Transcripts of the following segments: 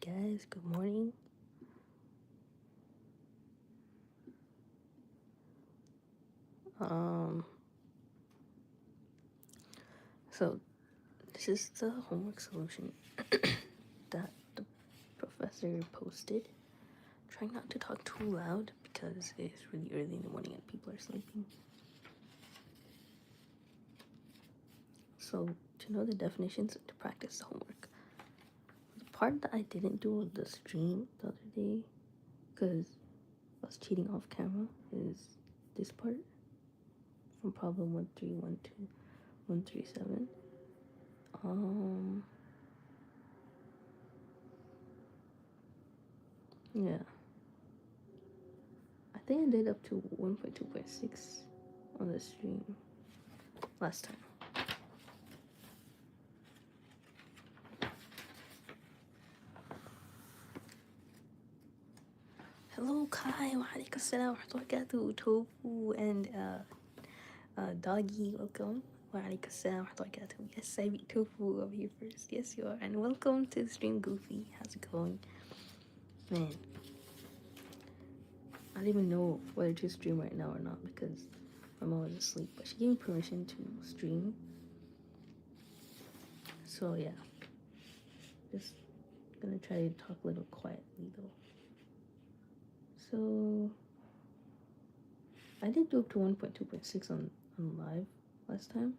Hey guys, good morning. Um, so this is the homework solution that the professor posted. Trying not to talk too loud because it's really early in the morning and people are sleeping. So to know the definitions and to practice the homework. The part that I didn't do on the stream the other day, because I was cheating off camera, is this part from problem 1312137. Yeah. I think I did up to 1.2.6 on the stream last time. Hello, Kai. Wa alaikum assalam wa rahmatullahi Tofu and Doggy. Welcome. Wa alaikum assalam wa rahmatullahi Yes, I beat Tofu over here first. Yes, you are. And welcome to the stream, Goofy. How's it going? Man, I don't even know whether to stream right now or not because my mom was asleep. But she gave me permission to stream. So, yeah. Just gonna try to talk a little quietly, though. So I did do up to 1.2.6 on live last time,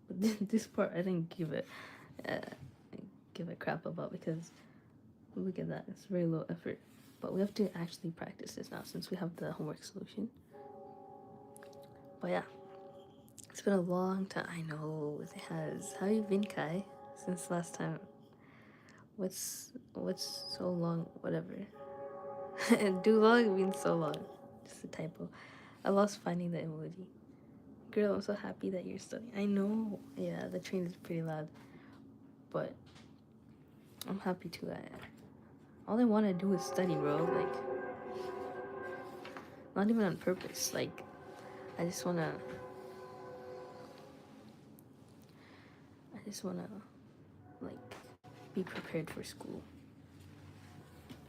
but this part I didn't give a crap about because look at that, it's very low effort. But we have to actually practice this now since we have the homework solution. But yeah, it's been a long time. I know it has. How you been, Kai? Since last time? What's so long? Whatever. Do long means so long. Just a typo. I lost finding the emoji. Girl, I'm so happy that you're studying. I know. Yeah, the train is pretty loud. But I'm happy too. All I want to do is study, bro. Like, not even on purpose. Like, I just want to... like, be prepared for school.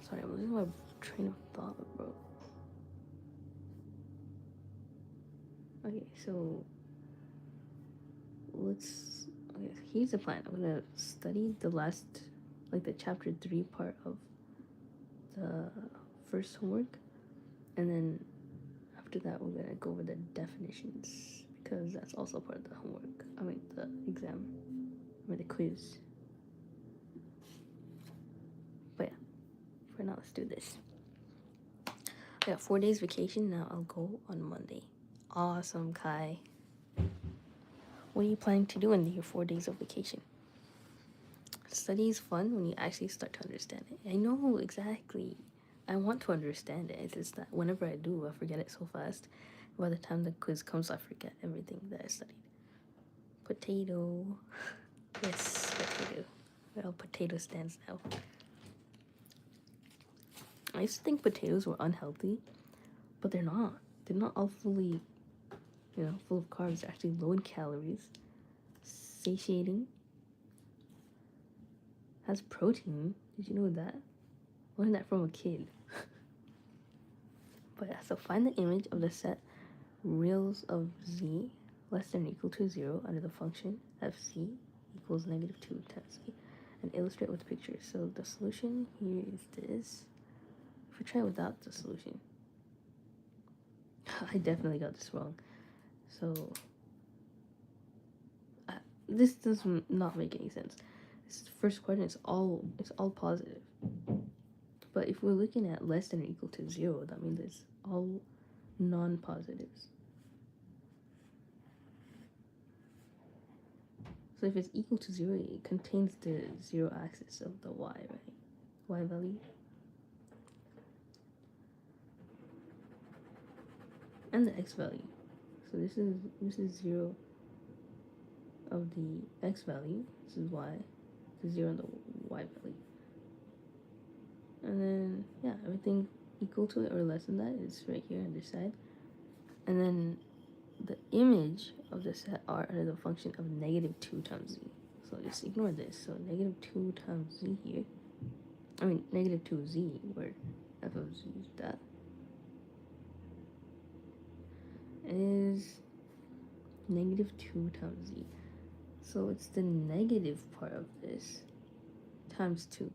Sorry, I'm losing my train of thought, bro. Okay, so... let's... okay, here's the plan. I'm going to study the last... like, the chapter 3 part of the first homework. And then after that, we're gonna go over the definitions because that's also part of the homework. I mean, the exam, the quiz. But yeah, for now, let's do this. I got 4 days vacation now. I'll go on Monday. Awesome, Kai. What are you planning to do in your 4 days of vacation? Study is fun when you actually start to understand it. I know exactly. I want to understand it. It's just that whenever I do, I forget it so fast. By the time the quiz comes, I forget everything that I studied. Potato. Yes, potato. Well, potato stands now. I used to think potatoes were unhealthy, but they're not. They're not all fully, full of carbs. They're actually low in calories, satiating, has protein. Did you know that? Learned that from a kid. But yeah, so find the image of the set reals of z less than or equal to 0 under the function fc equals -2 times z and illustrate with pictures. So the solution here is this. If we try without the solution, I definitely got this wrong. So this does not make any sense. This first quadrant is all positive. But if we're looking at less than or equal to 0, that means it's all non-positives. So if it's equal to 0, it contains the 0 axis of the y, right? Y value. And the x value. So this is 0 of the x value. This is y. This is 0 on the y value. And then, yeah, everything equal to it or less than that is right here on this side. And then the image of the set R under the function of -2 times z. So just ignore this. So -2 times z here. I mean, negative 2z, where f of z is that, is negative 2 times z. So it's the negative part of this times 2.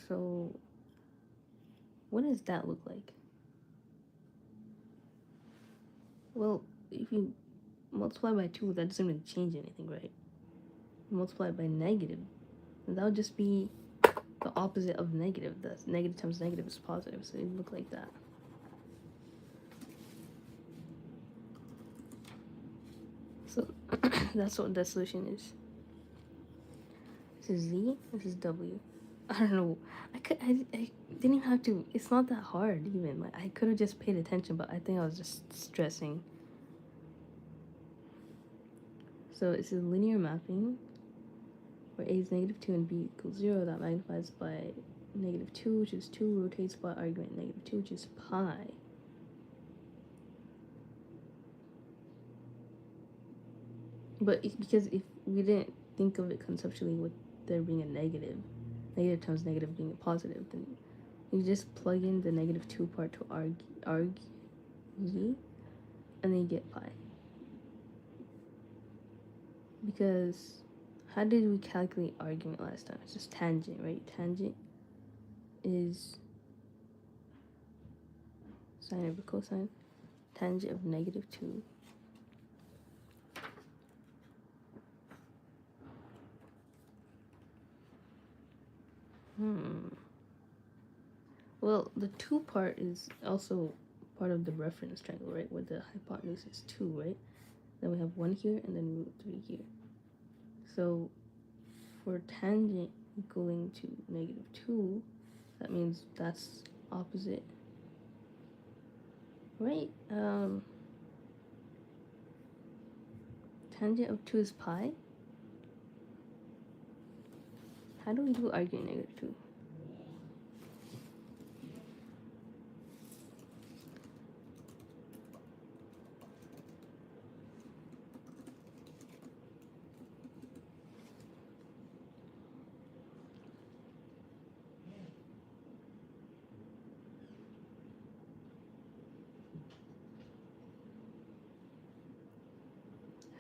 So what does that look like? Well, if you multiply by 2, that doesn't really change anything, right? Multiply by negative, and that would just be the opposite of negative. That's negative times negative is positive, so it would look like that. So that's what the solution is. This is z, this is w. I don't know. I didn't even have to. It's not that hard even. Like I could have just paid attention, but I think I was just stressing. So it's a linear mapping where a is negative 2 and b equals 0. That magnifies by negative 2, which is 2, rotates by argument negative 2, which is pi. But because if we didn't think of it conceptually with there being a negative times negative being a positive, then you just plug in the negative 2 part to arg z, and then you get pi. Because how did we calculate argument last time? It's just tangent, right? Tangent is sine over cosine. Tangent of negative 2. Well, the 2 part is also part of the reference triangle, right? Where the hypotenuse is 2, right? Then we have 1 here and then root 3 here. So for tangent equaling to negative 2, that means that's opposite, right? Tangent of 2 is pi. How do we do argument negative 2?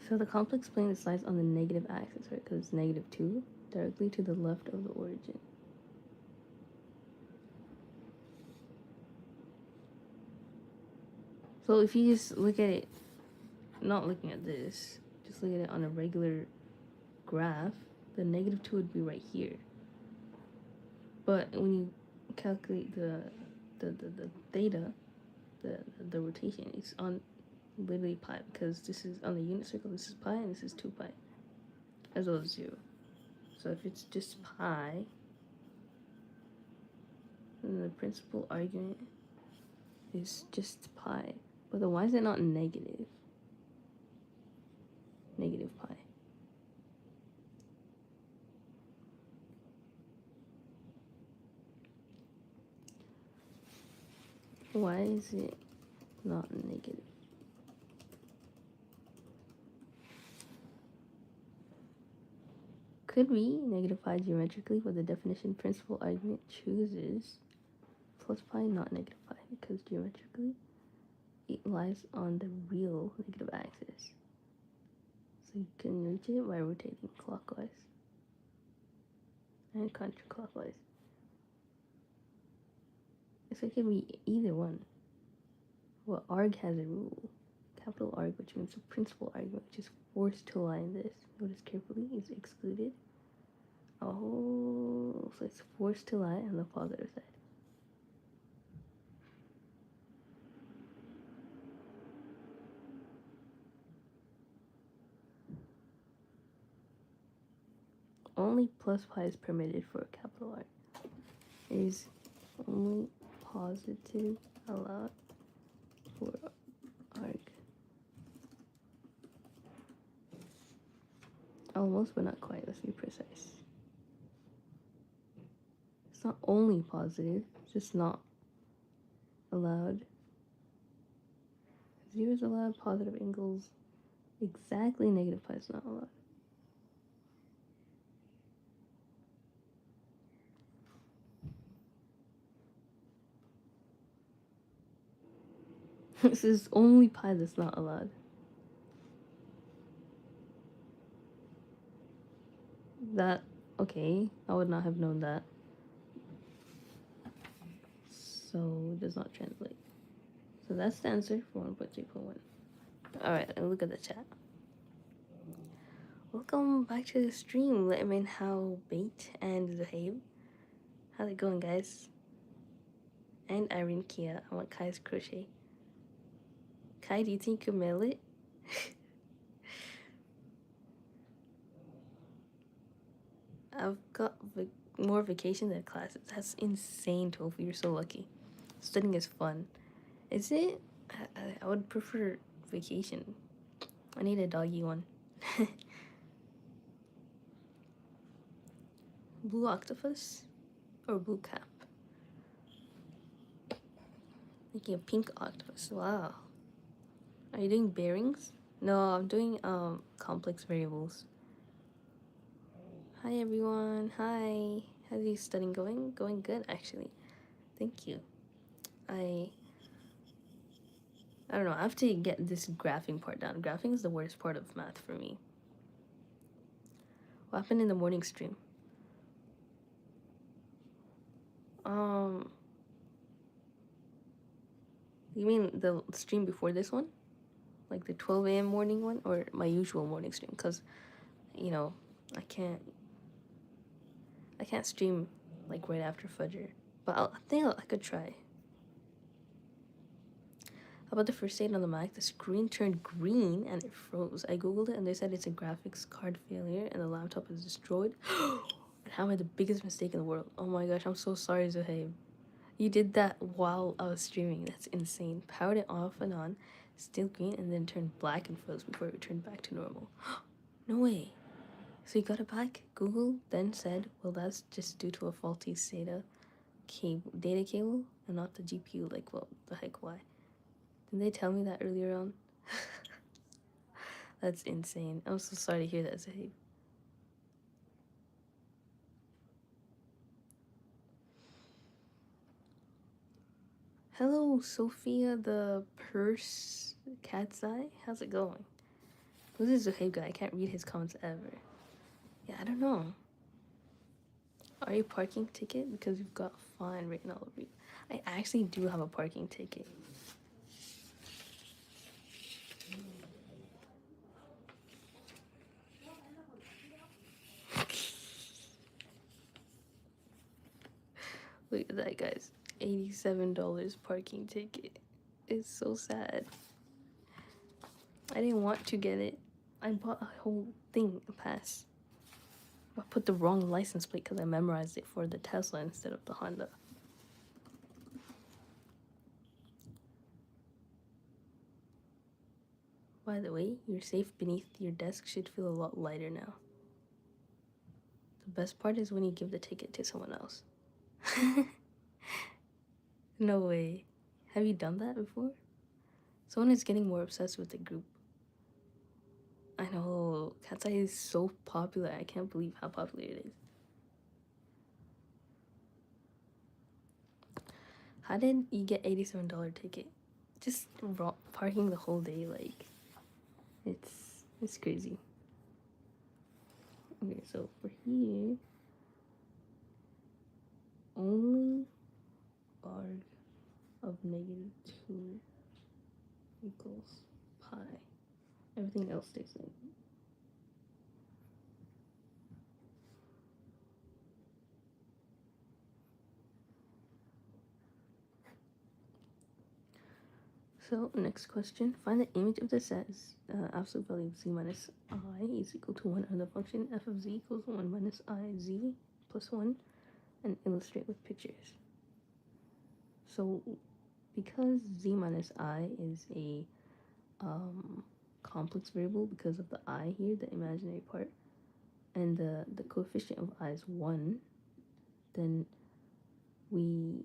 So the complex plane is lies on the negative axis, right? Because it's negative 2, directly to the left of the origin. So if you just look at it, not looking at this, just look at it on a regular graph, the negative 2 would be right here. But when you calculate the theta, the rotation, it's on literally pi, because this is on the unit circle, this is pi, and this is 2 pi, as well as 0. So if it's just pi, then the principal argument is just pi. But then why is it not negative? Negative pi. Why is it not negative? Could be negative pi geometrically, but the definition principal argument chooses plus pi, not negative pi, because geometrically it lies on the real negative axis. So you can reach it by rotating clockwise and counterclockwise. So it can be either one. Well, arg has a rule. Capital Arg, which means the principal argument, which is forced to lie in this. Notice carefully, is excluded. Oh, so it's forced to lie on the positive side. Only plus pi is permitted for a capital Arg. It is only positive allowed for arg. Almost, but not quite. Let's be precise. It's not only positive, it's just not allowed. 0 is allowed, positive angles, exactly negative pi is not allowed. This is only pi that's not allowed. That, okay, I would not have known that. So it does not translate. So that's the answer for 1.3.1. Alright, look at the chat. Welcome back to the stream, Letterman, How, Bait, and Zahib. How's it going, guys? And Irene Kia. I want Kai's crochet. Kai, do you think you could mail it? I've got more vacation than classes. That's insane, Tofu. You're so lucky. Studying is fun. Is it? I would prefer vacation. I need a doggy one. Blue octopus? Or blue cap? Making a pink octopus. Wow. Are you doing bearings? No, I'm doing complex variables. Hi everyone. Hi. How's your studying going? Going good, actually. Thank you. I don't know. I have to get this graphing part down. Graphing is the worst part of math for me. What happened in the morning stream? You mean the stream before this one? Like the 12 a.m. morning one? Or my usual morning stream? Because, you know, I can't stream like right after Fajr. But I think I could try. How about the first aid on the Mac? The screen turned green and it froze. I googled it and they said it's a graphics card failure and the laptop is destroyed. And how am I the biggest mistake in the world? Oh my gosh, I'm so sorry, Zuhaib. You did that while I was streaming. That's insane. Powered it off and on, still green, and then turned black and froze before it returned back to normal. No way. So you got it back? Google then said, well, that's just due to a faulty data cable and not the GPU. Like, well, the heck, why? Didn't they tell me that earlier on? That's insane. I'm so sorry to hear that, Zahid. Hello, Sophia the Purse Cat's Eye. How's it going? Who's this Zuhaib guy? I can't read his comments ever. Yeah, I don't know. Are you parking ticket? Because you've got fine written all over you. I actually do have a parking ticket. Look at that, guys. $87 parking ticket. It's so sad. I didn't want to get it. I bought a whole thing, a pass. I put the wrong license plate because I memorized it for the Tesla instead of the Honda. By the way, your safe beneath your desk should feel a lot lighter now. The best part is when you give the ticket to someone else. No way. Have you done that before? Someone is getting more obsessed with the group. I know. Cat's Eye is so popular. I can't believe how popular it is. How did you get $87 ticket? Just parking the whole day, like, it's crazy. Okay, so for here, only arg of -2 equals pi. Everything else stays the same. So next question, find the image of the set absolute value of z minus I is equal to 1 and the function f of z equals 1 minus I z plus 1 and illustrate with pictures. So because z minus I is a complex variable because of the I here, the imaginary part, and the coefficient of I is 1, then we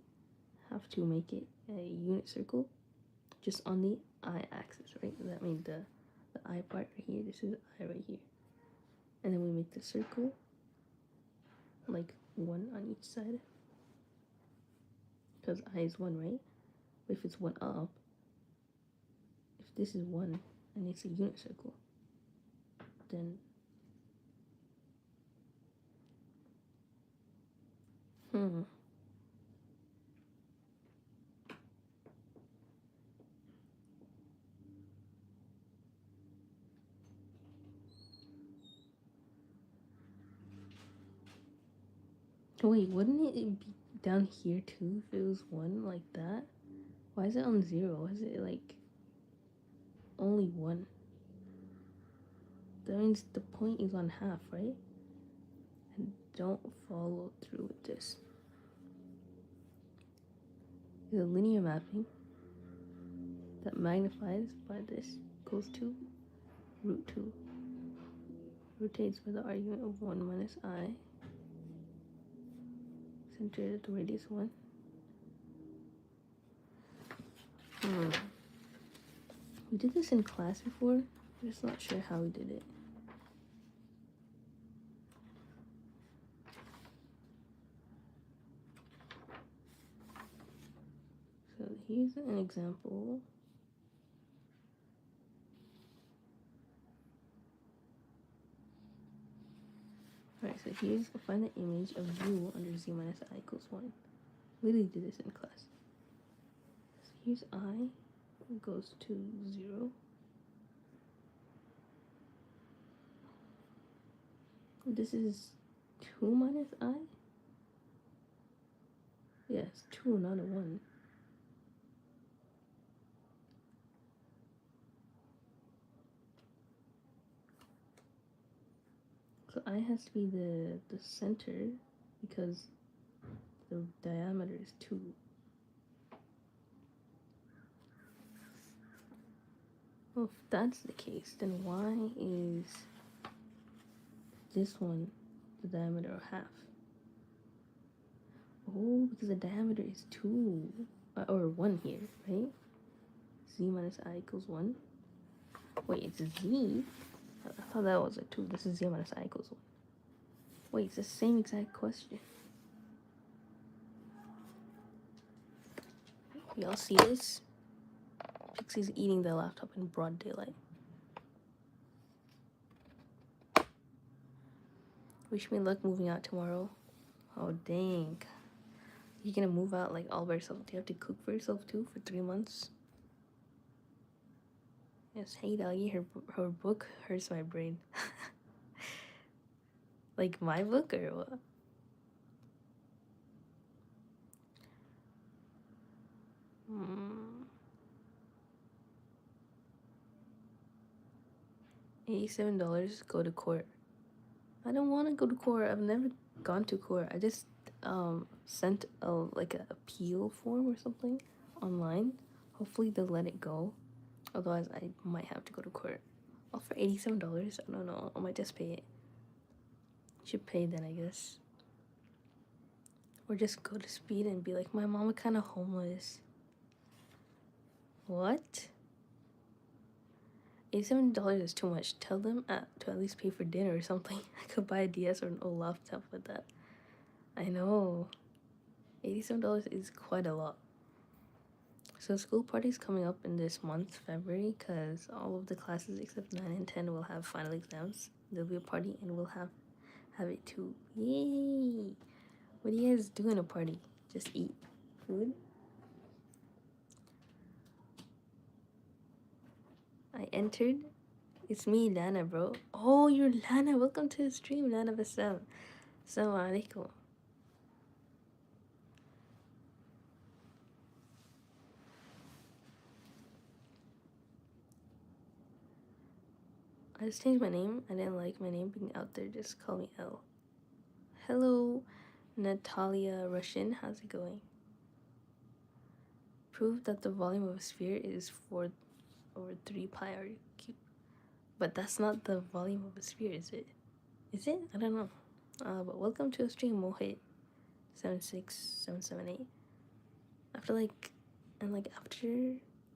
have to make it a unit circle just on the I-axis, right? That means the I part right here, this is I right here. And then we make the circle like 1 on each side. Because I is 1, right? But if it's 1 up, this is 1 and it's a unit circle, then wait, wouldn't it be down here too if it was 1 like that? Why is it on 0? Why is it like only 1? That means the point is on half, right? And don't follow through with this. The linear mapping that magnifies by this goes to root 2. Rotates with the argument of 1 minus I. Centered at the radius 1. We did this in class before. I'm just not sure how we did it. So here's an example. Alright, so here's find the image of u under z minus I equals 1. Literally did this in class. So here's I goes to 0. This is 2 minus I? Yes, 2, not a 1. So I has to be the center because the diameter is 2. Well, if that's the case, then why is this one the diameter of half? Oh, because the diameter is 2. Or 1 here, right? Z minus I equals 1. Wait, it's Z? I thought that was a 2. This is Z minus I equals 1. Wait, it's the same exact question. Y'all see this? Pixie's eating the laptop in broad daylight. Wish me luck moving out tomorrow. Oh, dang. You're gonna move out like all by yourself. Do you have to cook for yourself too for 3 months? Yes, hey doggy, her book hurts my brain. Like my book or what? $87, go to court. I don't want to go to court. I've never gone to court. I just sent a appeal form or something online. Hopefully they'll let it go. Otherwise I might have to go to court. Well, for $87, I don't know. I might just pay it. Should pay then, I guess. Or just go to Speed and be like, my mama kind of homeless. What? $87 is too much. Tell them to at least pay for dinner or something. I could buy a DS or an old laptop with that. I know. $87 is quite a lot. So school party's coming up in this month, February, because all of the classes except 9 and 10 will have final exams. There'll be a party and we'll have it too. Yay! What do you guys do in a party? Just eat food? I entered. It's me, Lana, bro. Oh, you're Lana. Welcome to the stream, Lana Bassam. Assalamu alaikum. I just changed my name. I didn't like my name being out there. Just call me L. Hello, Natalia Russian. How's it going? Prove that the volume of a sphere is 4 over 3 pi r cubed. But that's not the volume of a sphere, is it? Is it? I don't know. But welcome to the stream, Mohit 76778. After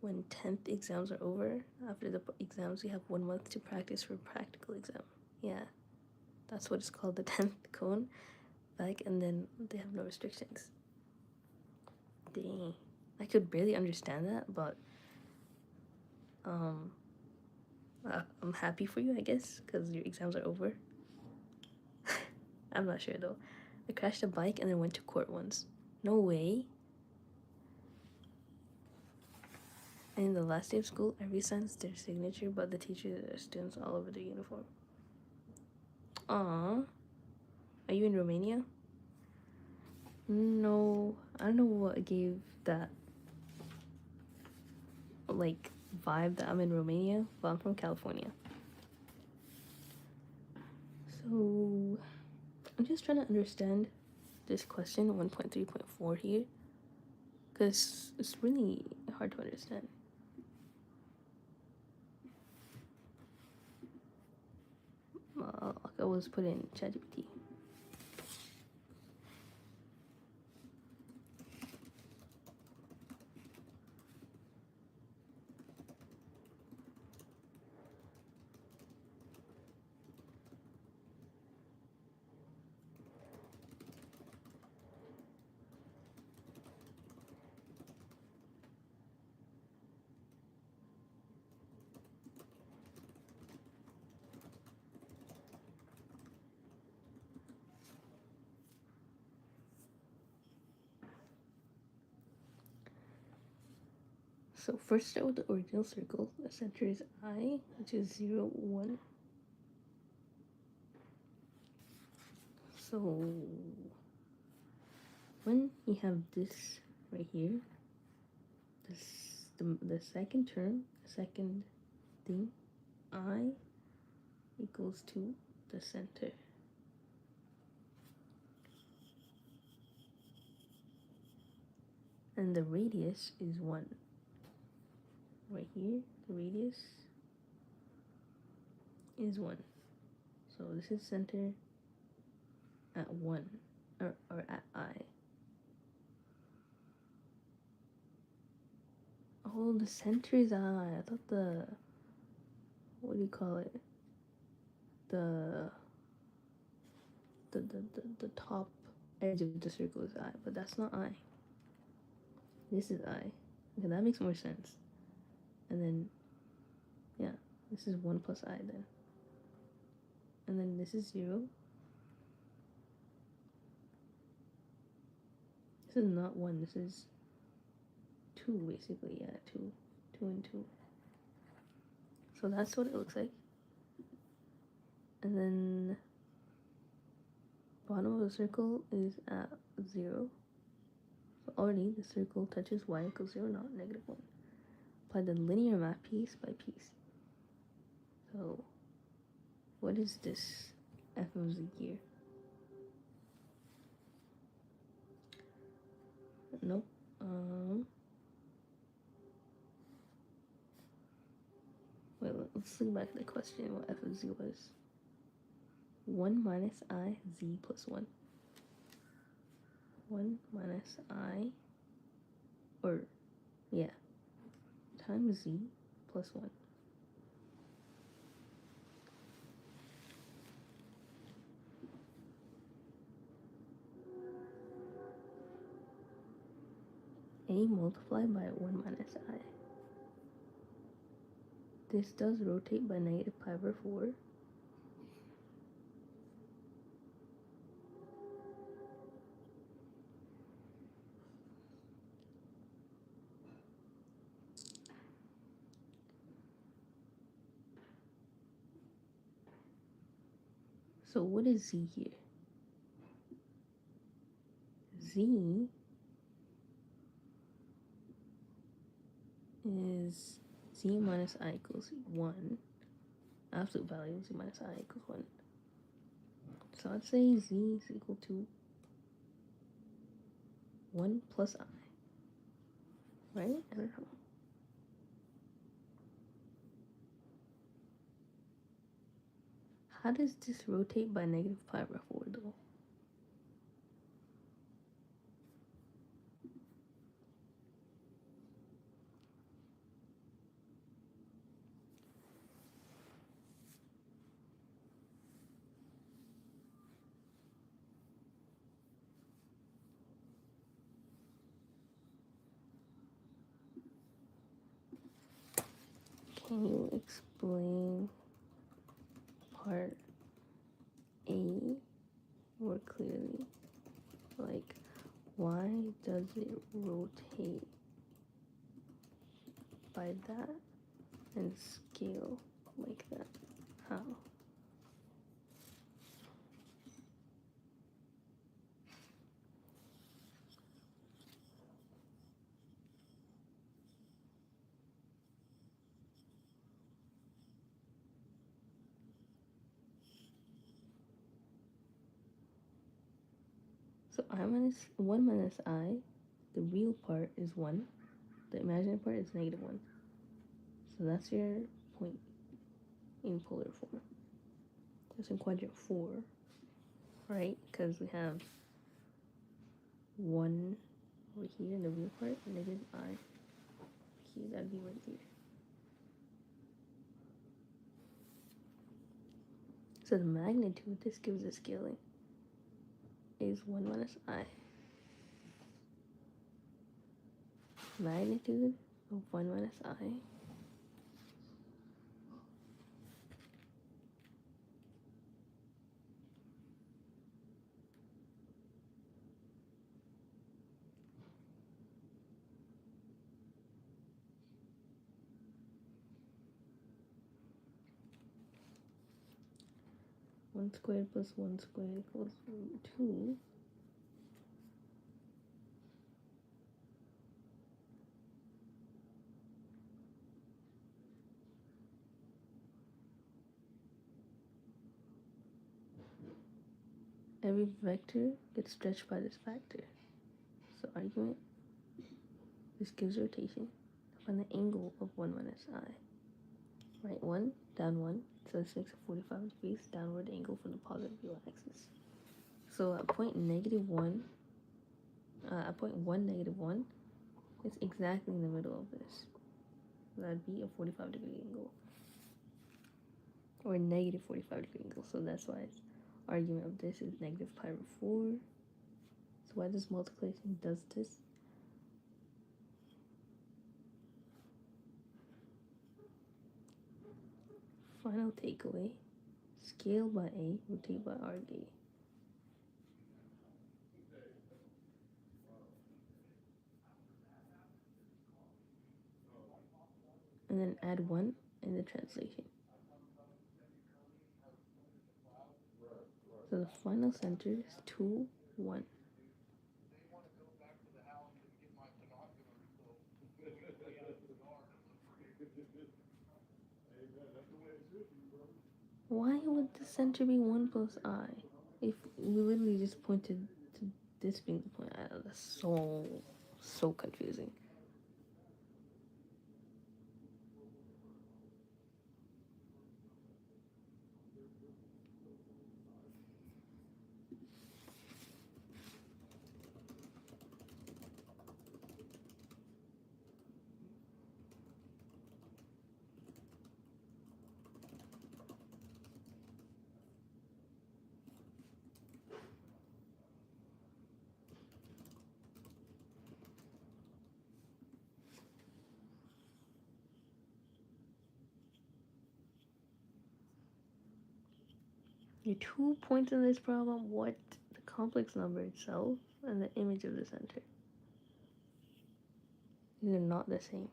when 10th exams are over, after the exams, we have 1 month to practice for practical exam. Yeah, that's what it's called, the 10th cone. Back, and then they have no restrictions. Dang, I could barely understand that, but Um, I'm happy for you, I guess, because your exams are over. I'm not sure though. I crashed a bike and then went to court once. No way. And in the last day of school, every signs their signature, but the teachers are students all over their uniform. Aww. Are you in Romania? No, I don't know what gave that like vibe that I'm in Romania, but I'm from California. So I'm just trying to understand this question 1.3.4 here, because it's really hard to understand. I was put in ChatGPT. So first start with the original circle. The center is I, which is 0, 1. So when you have this right here, the second term, second thing, I equals to the center. And the radius is 1. Right here, the radius is 1. So this is center at 1, or at I. Oh, the center is I. I thought what do you call it? The top edge of the circle is I, but that's not I. This is I. Okay, that makes more sense. And then, yeah, this is 1 plus I then. And then this is 0. This is not 1, this is 2 basically, yeah, 2. 2 and 2. So that's what it looks like. And then bottom of the circle is at 0. So already the circle touches y equals 0, not negative 1. Apply the linear map piece by piece. So what is this f of z here? Nope. Wait, let's look back at the question what f of z was. 1 minus I z plus 1. 1 minus I, or, yeah, times z plus 1. A multiplied by 1 minus I. This does rotate by negative pi over 4. So what is z here? Z is z minus I equals 1. Absolute value, z minus I equals 1. So I'd say z is equal to 1 plus I. Right? I don't know. How does this rotate by negative pi over 4 though? Can you explain part A more clearly? Like, why does it rotate by that and scale like that? How? So I minus 1 minus I, the real part is 1, the imaginary part is -1. So that's your point in polar form. That's in quadrant 4, right? Because we have 1 over here in the real part, negative I here, that'd be right here. So the magnitude, this gives a scaling, is 1 minus I. Magnitude of 1 minus I (1 squared plus 1 squared equals √2). Every vector gets stretched by this factor. So argument, this gives rotation. Find the angle of 1 minus I. Right 1, down 1, so this makes a 45 degrees downward angle from the positive axis. So at point -1, at point 1, -1, it's exactly in the middle of this. So that'd be a 45 degree angle. Or a negative 45 degree angle. So that's why its argument of this is -pi/4. So why this multiplication does this? Final takeaway, scale by A, rotate by RD. And then add 1 in the translation. So the final center is 2, 1. Why would the center be 1 plus I? If we literally just pointed to this being the point, that's so confusing. Your 2 points in this problem, what? The complex number itself and the image of the center. These are not the same.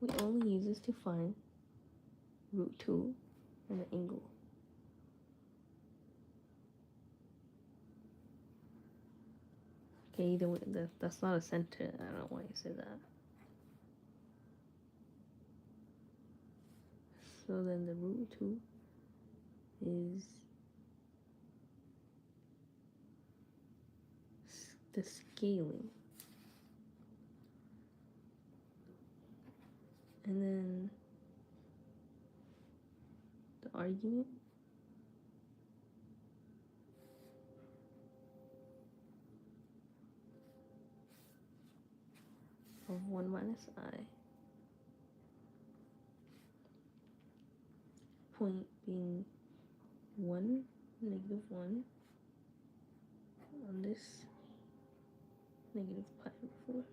We only use this to find √2 and the angle. Okay, either way, that's not a center. I don't know why you said that. So then the √2 is the scaling. And then the argument of 1 minus I. Point being 1, negative 1 on this negative pi over 4.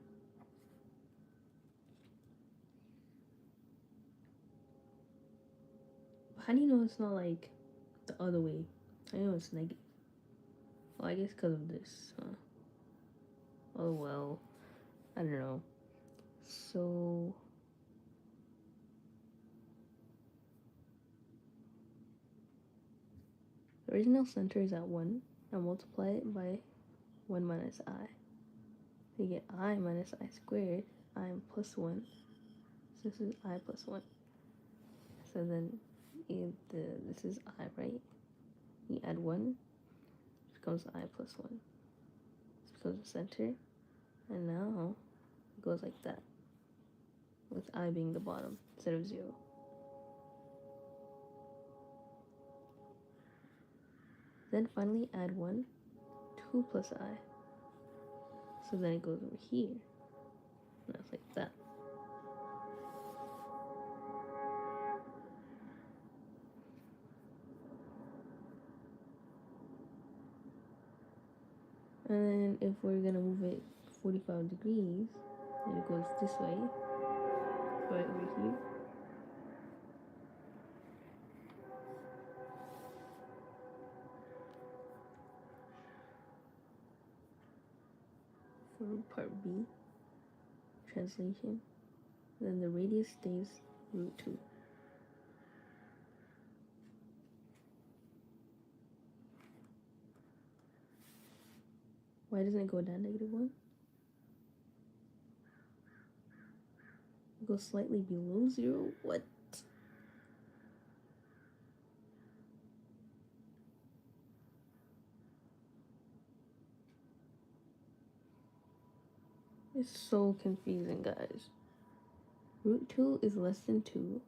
How do you know it's not like the other way? I know it's negative. Well, I guess because of this. Oh well, I don't know. So the original center is at 1. Now multiply it by 1 minus I. You get I minus I squared. I plus 1. So this is I plus 1. So then this is I, right? You add 1, it becomes I plus 1. This becomes the center. And now it goes like that, with I being the bottom instead of 0. Then finally add 1, 2 plus I. So then it goes over here. And that's like that. And then if we're gonna move it 45 degrees, then it goes this way, right over here. For part B, translation. Then the radius stays root 2. Why doesn't it go down negative 1? It goes slightly below 0? What? It's so confusing, guys. Root 2 is less than 2.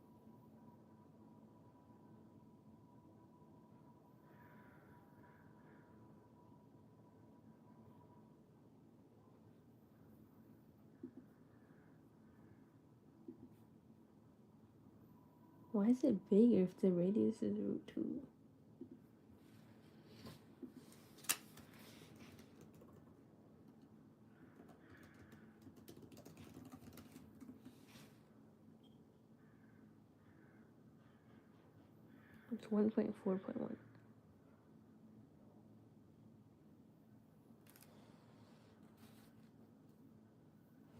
Why is it bigger if the radius is root 2? It's 1.4.1.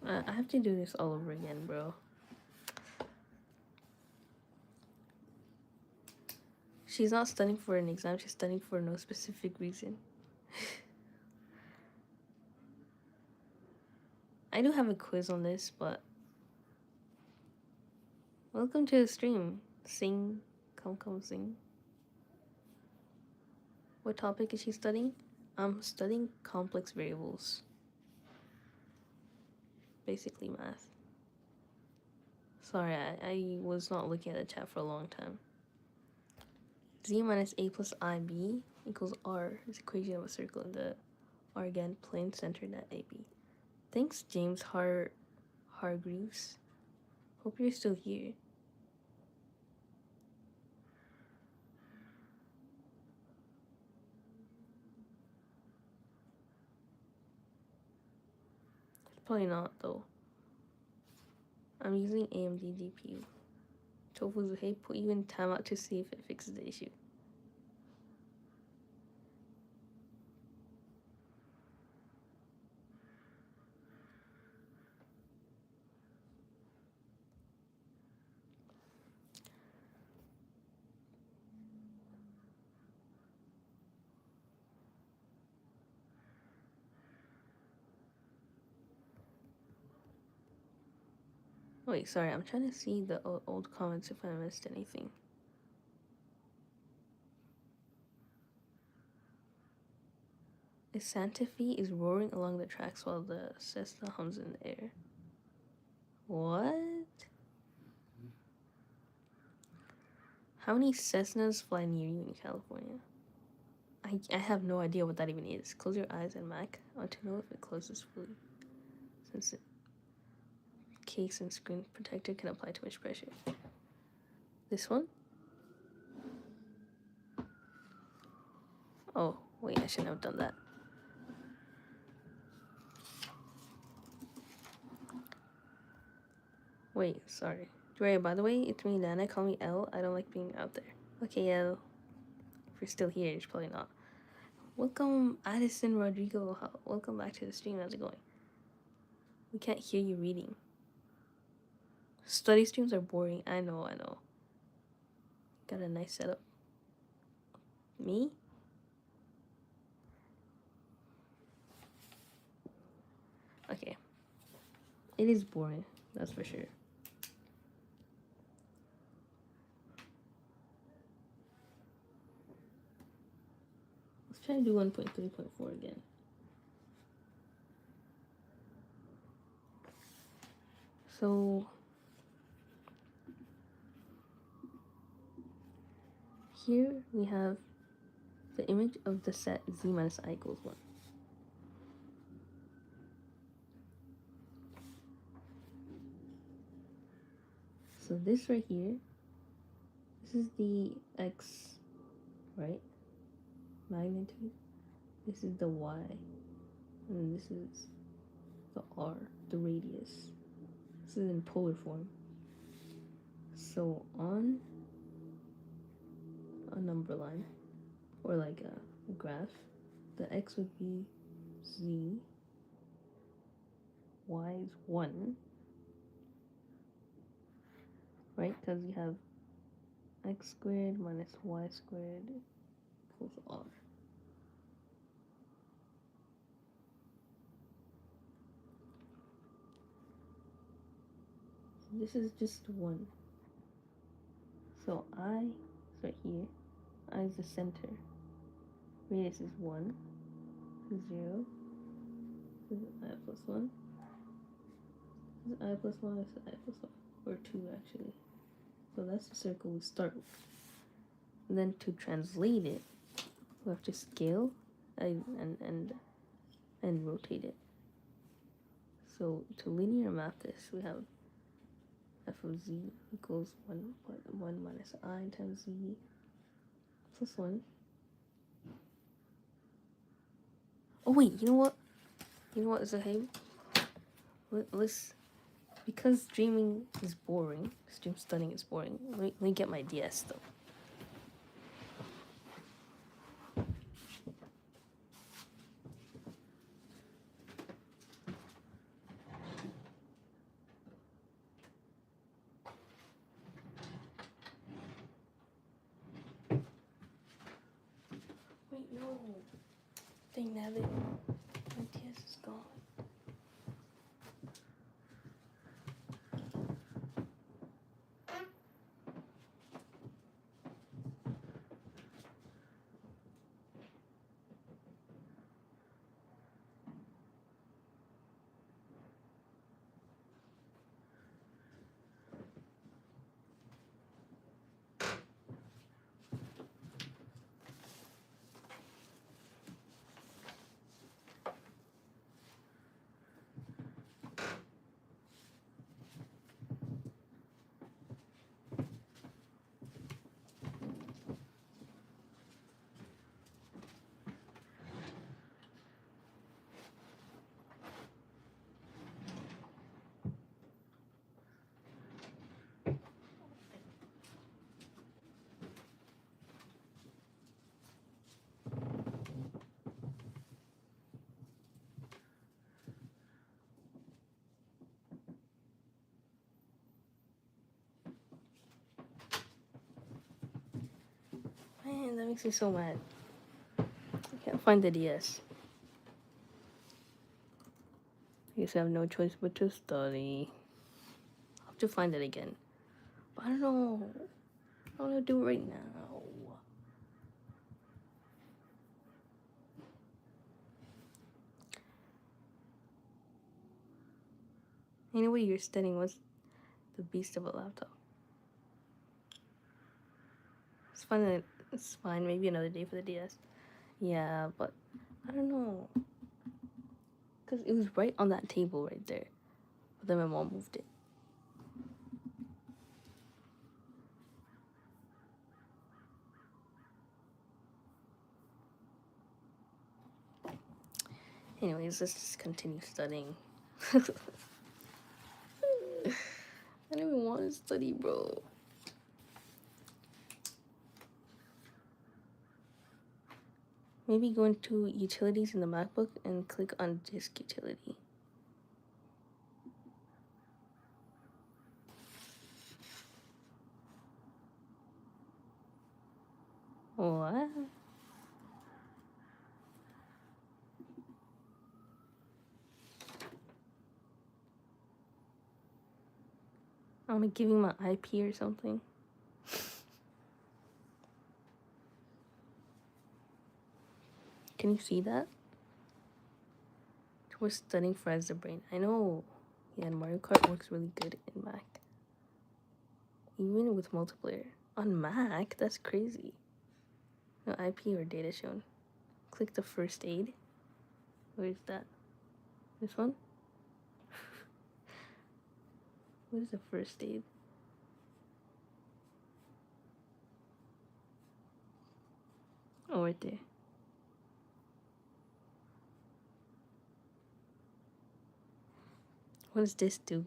I have to do this all over again, bro. She's not studying for an exam, she's studying for no specific reason. I do have a quiz on this, but welcome to the stream. Sing, come sing. What topic is she studying? I'm studying complex variables. Basically math. Sorry, I was not looking at the chat for a long time. Z minus A plus IB equals R is the equation of a circle in the Argand plane centered at AB. Thanks, James Hargreaves. Hope you're still here. Probably not, though. I'm using AMD GPU. Tofu's hey, put you in timeout to see if it fixes the issue. Wait, sorry, I'm trying to see the old comments if I missed anything. A Santa Fe is roaring along the tracks while the Cessna hums in the air. What? How many Cessnas fly near you in California? I have no idea what that even is. Close your eyes and Mac. I want to know if it closes fully. Since the case and screen protector can apply too much pressure. This one? Oh, wait, I shouldn't have done that. Wait, sorry. Drea, by the way, it's me, Nana. Call me L. I don't like being out there. Okay, L. If you're still here, it's probably not. Welcome, Addison Rodrigo. Welcome back to the stream. How's it going? We can't hear you reading. Study streams are boring. I know. Got a nice setup. Me? Okay. It is boring. That's for sure. Let's try to do 1.3.4 again. So here we have the image of the set z minus I equals 1. So this right here, this is the x, right? Magnitude. This is the y. And this is the r, the radius. This is in polar form. So on a number line, or like a graph, the x would be z, y is 1, right? Because you have x squared minus y squared equals r. So this is just 1. So I is right here. I is the center. Radius is 1, 0. This is I plus 1. This is I plus 1, this is I plus 1. Or 2 actually. So that's the circle we start with. And then to translate it, we have to scale and rotate it. So to linear map this, we have f of z equals 1 minus I times z plus 1. Oh wait, you know what? Zahib? Let's, because streaming is boring, stream studying is boring, let me get my DS though. Wait, no. Dang, now that my DS is gone. Man, that makes me so mad. I can't find the DS. I guess I have no choice but to study. I'll have to find it again. But I don't know. I want to do it right now. Anyway, you're studying was the beast of a laptop. It's fun. It's fine. Maybe another day for the DS. Yeah, but I don't know. Because it was right on that table right there. But then my mom moved it. Anyways, let's just continue studying. I don't even want to study, bro. Maybe go into utilities in the MacBook and click on disk utility. What? I'm giving my IP or something. Can you see that? We're studying Fries the Brain. I know. Yeah, and Mario Kart works really good in Mac. Even with multiplayer. On Mac? That's crazy. No IP or data shown. Click the first aid. Where is that? This one? What is the first aid? Oh, right there. What does this do?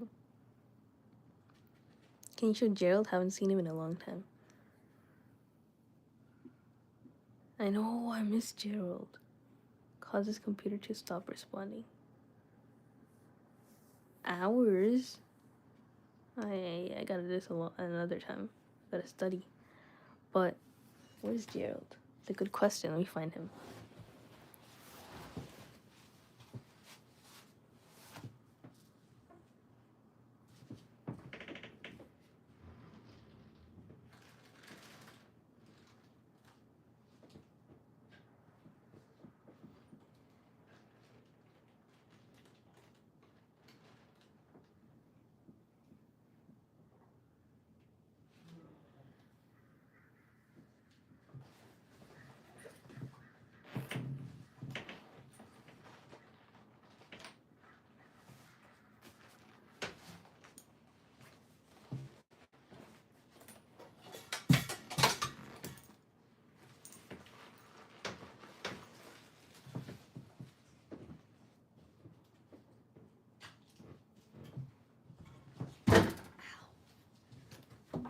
Can you show Gerald? Haven't seen him in a long time. I know, I miss Gerald. Causes computer to stop responding. Hours? I gotta do this another time. Gotta study. But where's Gerald? It's a good question. Let me find him.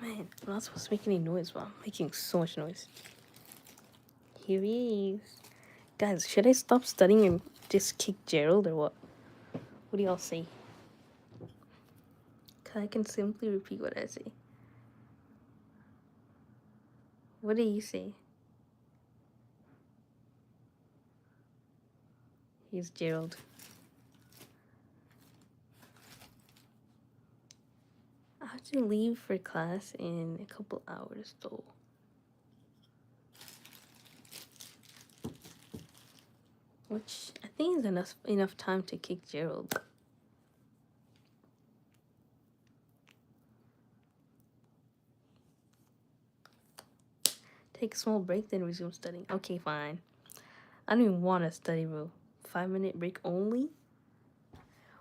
Man, I'm not supposed to make any noise, but I'm making so much noise. Here he is. Guys, should I stop studying and just kick Gerald or what? What do y'all say? Cause I can simply repeat what I say. What do you say? Here's Gerald. I have to leave for class in a couple hours though. Which I think is enough time to kick Gerald. Take a small break, then resume studying. Okay, fine. I don't even want to study, bro. 5-minute break only?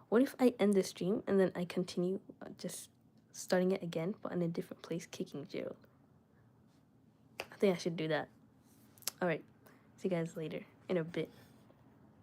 What if I end the stream and then I continue just starting it again, but in a different place, kicking Gerald? I think I should do that. Alright, see you guys later, in a bit.